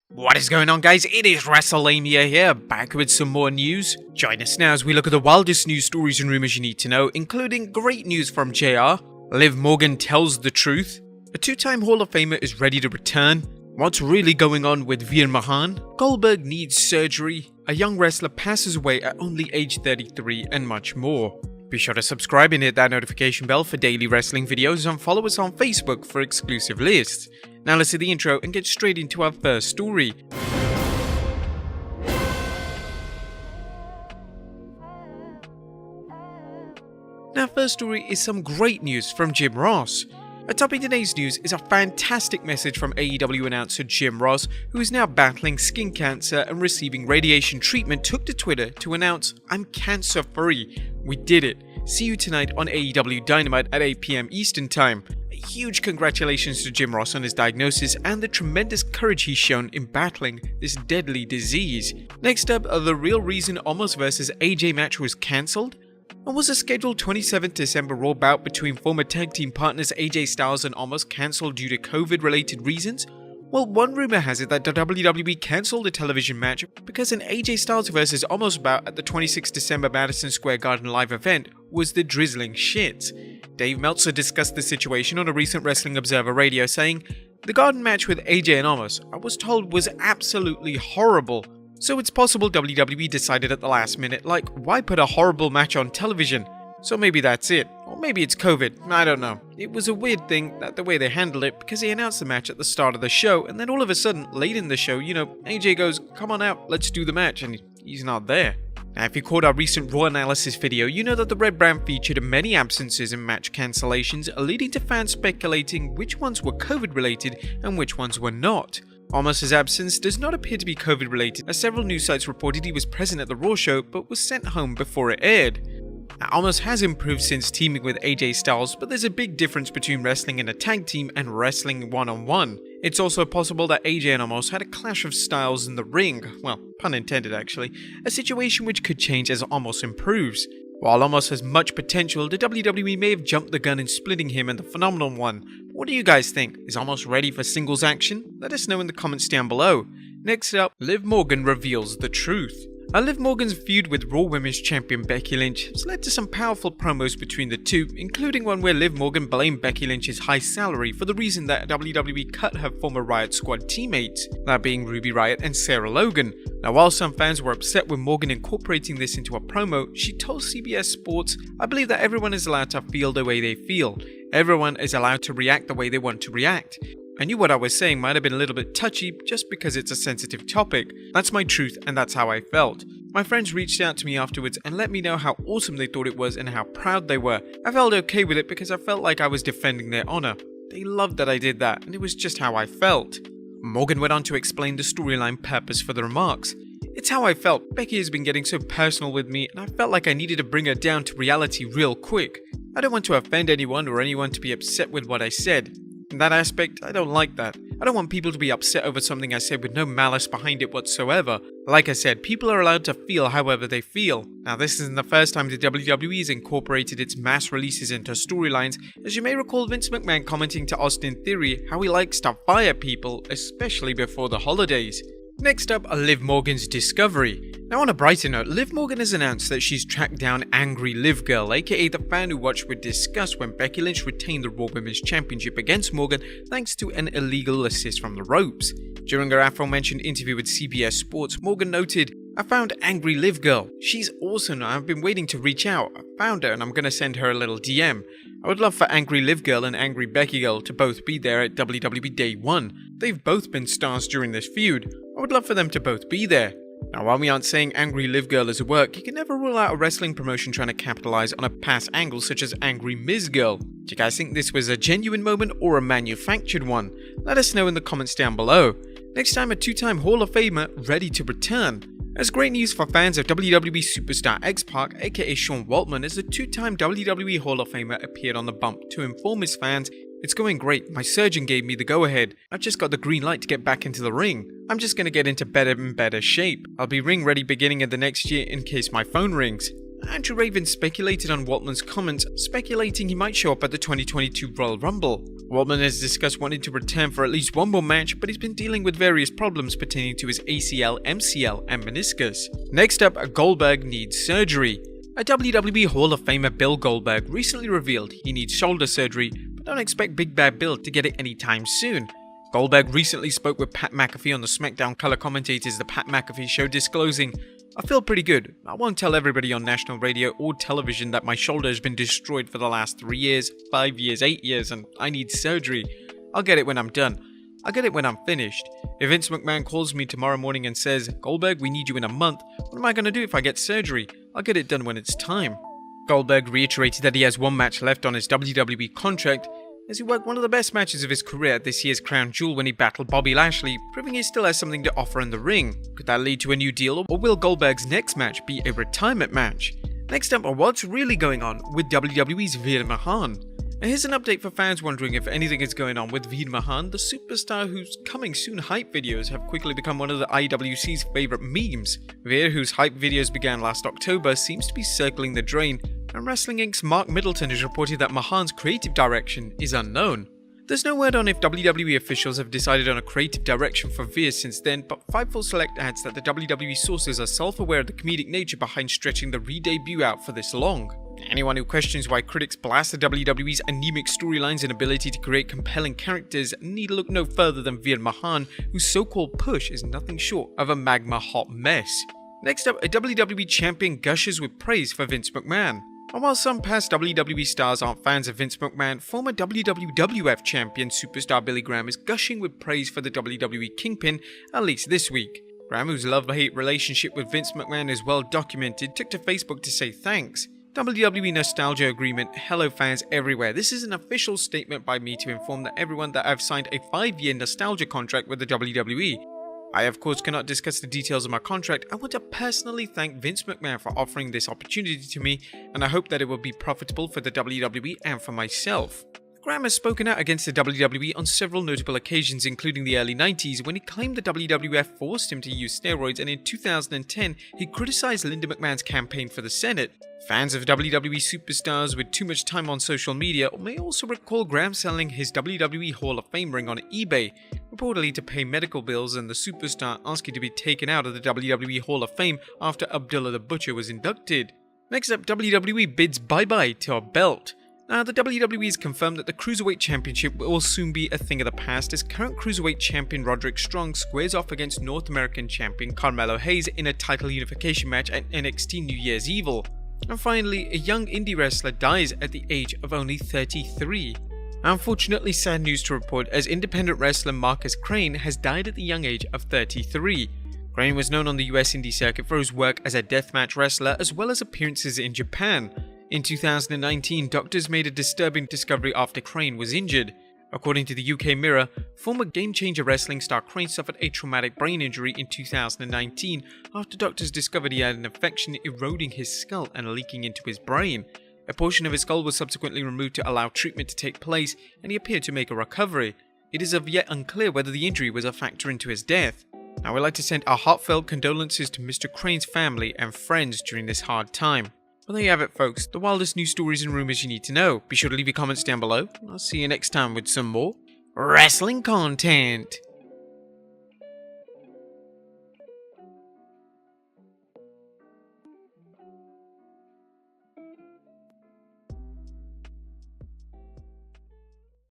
What is going on, guys? It is Wrestlelamia here, back with some more news. Join us now as we look at the wildest news stories and rumors you need to know, including great news from JR, Liv Morgan tells the truth, a two-time Hall of Famer is ready to return, what's really going on with Veer Mahaan, Goldberg needs surgery, a young wrestler passes away at only age 33, and much more. Be sure to subscribe and hit that notification bell for daily wrestling videos and follow us on Facebook for exclusive lists. Now let's see the intro and get straight into our first story. Now first story is some great news from Jim Ross. Atop today's news is a fantastic message from AEW announcer Jim Ross, who is now battling skin cancer and receiving radiation treatment, took to Twitter to announce, "I'm cancer free. We did it. See you tonight on AEW Dynamite at 8 PM Eastern Time." A huge congratulations to Jim Ross on his diagnosis and the tremendous courage he's shown in battling this deadly disease. Next up, the real reason Omos vs AJ match was cancelled? And was a scheduled 27th December Raw bout between former tag team partners AJ Styles and Omos cancelled due to COVID-related reasons? Well, one rumor has it that the WWE cancelled the television match because an AJ Styles vs Omos bout at the 26th December Madison Square Garden live event was the drizzling shit. Dave Meltzer discussed the situation on a recent Wrestling Observer Radio, saying, "The Garden match with AJ and Omos, I was told, was absolutely horrible. So it's possible WWE decided at the last minute, like, why put a horrible match on television? So maybe that's it. Or maybe it's COVID. I don't know. It was a weird thing, that the way they handled it, because they announced the match at the start of the show, and then all of a sudden, late in the show, AJ goes, 'Come on out, let's do the match,' and he's not there." Now, if you caught our recent Raw analysis video, you know that the Red Brand featured many absences and match cancellations, leading to fans speculating which ones were COVID-related and which ones were not. Omos' absence does not appear to be COVID-related, as several news sites reported he was present at the Raw show but was sent home before it aired. Now, Omos has improved since teaming with AJ Styles, but there's a big difference between wrestling in a tag team and wrestling one-on-one. It's also possible that AJ and Omos had a clash of styles in the ring, well, pun intended actually, a situation which could change as Omos improves. While Omos has much potential, the WWE may have jumped the gun in splitting him and the Phenomenal One. What do you guys think? Is Omos ready for singles action? Let us know in the comments down below. Next up, Liv Morgan reveals the truth. Liv Morgan's feud with Raw Women's Champion Becky Lynch has led to some powerful promos between the two, including one where Liv Morgan blamed Becky Lynch's high salary for the reason that WWE cut her former Riot Squad teammates, that being Ruby Riott and Sarah Logan. Now, while some fans were upset with Morgan incorporating this into a promo, she told CBS Sports, "I believe that everyone is allowed to feel the way they feel. Everyone is allowed to react the way they want to react. I knew what I was saying might have been a little bit touchy just because it's a sensitive topic. That's my truth and that's how I felt. My friends reached out to me afterwards and let me know how awesome they thought it was and how proud they were. I felt okay with it because I felt like I was defending their honor. They loved that I did that, and it was just how I felt." Morgan went on to explain the storyline purpose for the remarks. "It's how I felt. Becky has been getting so personal with me, and I felt like I needed to bring her down to reality real quick. I don't want to offend anyone or anyone to be upset with what I said. In that aspect, I don't like that. I don't want people to be upset over something I said with no malice behind it whatsoever. Like I said, people are allowed to feel however they feel. Now, this isn't the first time the WWE has incorporated its mass releases into storylines, as you may recall Vince McMahon commenting to Austin Theory how he likes to fire people, especially before the holidays." Next up, Liv Morgan's discovery. Now, on a brighter note, Liv Morgan has announced that she's tracked down Angry Liv Girl, aka the fan who watched with disgust when Becky Lynch retained the Raw Women's Championship against Morgan thanks to an illegal assist from the ropes. During her aforementioned interview with CBS Sports, Morgan noted, "I found Angry Liv Girl. She's awesome. I've been waiting to reach out. I found her and I'm gonna send her a little DM. I would love for Angry Liv Girl and Angry Becky Girl to both be there at WWE Day 1. They've both been stars during this feud. I would love for them to both be there." Now, while we aren't saying Angry Liv Girl is a work, you can never rule out a wrestling promotion trying to capitalize on a past angle such as Angry Miz Girl. Do you guys think this was a genuine moment or a manufactured one? Let us know in the comments down below. Next time, a two-time Hall of Famer ready to return. As great news for fans of WWE superstar X-Pac, aka Sean Waltman, as the two-time WWE Hall of Famer appeared on the bump to inform his fans, "It's going great. My surgeon gave me the go-ahead. I've just got the green light to get back into the ring. I'm just going to get into better and better shape. I'll be ring ready beginning of the next year in case my phone rings. Andrew Raven speculated on Waltman's comments, speculating he might show up at the 2022 Royal Rumble. Waltman has discussed wanting to return for at least one more match, but he's been dealing with various problems pertaining to his ACL, MCL, and meniscus. Next up, Goldberg needs surgery. A WWE Hall of Famer Bill Goldberg recently revealed he needs shoulder surgery, but don't expect Big Bad Bill to get it anytime soon. Goldberg recently spoke with Pat McAfee on the SmackDown color commentators The Pat McAfee Show, disclosing, "I feel pretty good. I won't tell everybody on national radio or television that my shoulder has been destroyed for the last 3 years, 5 years, 8 years, and I need surgery. I'll get it when I'm done. I'll get it when I'm finished. If Vince McMahon calls me tomorrow morning and says, 'Goldberg, we need you in a month,' what am I going to do if I get surgery? I'll get it done when it's time." Goldberg reiterated that he has one match left on his WWE contract, as he worked one of the best matches of his career at this year's Crown Jewel when he battled Bobby Lashley, proving he still has something to offer in the ring. Could that lead to a new deal, or will Goldberg's next match be a retirement match? Next up, what's really going on with WWE's Veer Mahaan? Now here's an update for fans wondering if anything is going on with Veer Mahaan, the superstar whose coming soon hype videos have quickly become one of the IWC's favourite memes. Veer, whose hype videos began last October, seems to be circling the drain, and Wrestling Inc.'s Mark Middleton has reported that Mahaan's creative direction is unknown. There's no word on if WWE officials have decided on a creative direction for Veer since then, but Fightful Select adds that the WWE sources are self-aware of the comedic nature behind stretching the re-debut out for this long. Anyone who questions why critics blast the WWE's anemic storylines and ability to create compelling characters need look no further than Veer Mahaan, whose so-called push is nothing short of a magma hot mess. Next up, a WWE champion gushes with praise for Vince McMahon. And while some past WWE stars aren't fans of Vince McMahon, former WWF champion superstar Billy Graham is gushing with praise for the WWE Kingpin, at least this week. Graham, whose love-hate relationship with Vince McMahon is well documented, took to Facebook to say thanks. WWE Nostalgia Agreement, hello fans everywhere. This is an official statement by me to inform everyone that I've signed a 5-year nostalgia contract with the WWE. I of course cannot discuss the details of my contract. I want to personally thank Vince McMahon for offering this opportunity to me, and I hope that it will be profitable for the WWE and for myself. Graham has spoken out against the WWE on several notable occasions, including the early 90s when he claimed the WWF forced him to use steroids, and in 2010 he criticized Linda McMahon's campaign for the Senate. Fans of WWE superstars with too much time on social media may also recall Graham selling his WWE Hall of Fame ring on eBay, reportedly to pay medical bills, and the superstar asking to be taken out of the WWE Hall of Fame after Abdullah the Butcher was inducted. Next up, WWE bids bye-bye to a belt. Now, the WWE has confirmed that the Cruiserweight Championship will soon be a thing of the past, as current Cruiserweight Champion Roderick Strong squares off against North American Champion Carmelo Hayes in a title unification match at NXT New Year's Evil. And finally, a young indie wrestler dies at the age of only 33. Unfortunately, sad news to report, as independent wrestler Marcus Crane has died at the young age of 33. Crane was known on the US indie circuit for his work as a deathmatch wrestler as well as appearances in Japan. In 2019, doctors made a disturbing discovery after Crane was injured. According to the UK Mirror, former Game Changer wrestling star Crane suffered a traumatic brain injury in 2019 after doctors discovered he had an infection eroding his skull and leaking into his brain. A portion of his skull was subsequently removed to allow treatment to take place, and he appeared to make a recovery. It is of yet unclear whether the injury was a factor into his death. Now, we'd like to send our heartfelt condolences to Mr. Crane's family and friends during this hard time. Well, there you have it, folks. The wildest news stories and rumors you need to know. Be sure to leave your comments down below. I'll see you next time with some more wrestling content.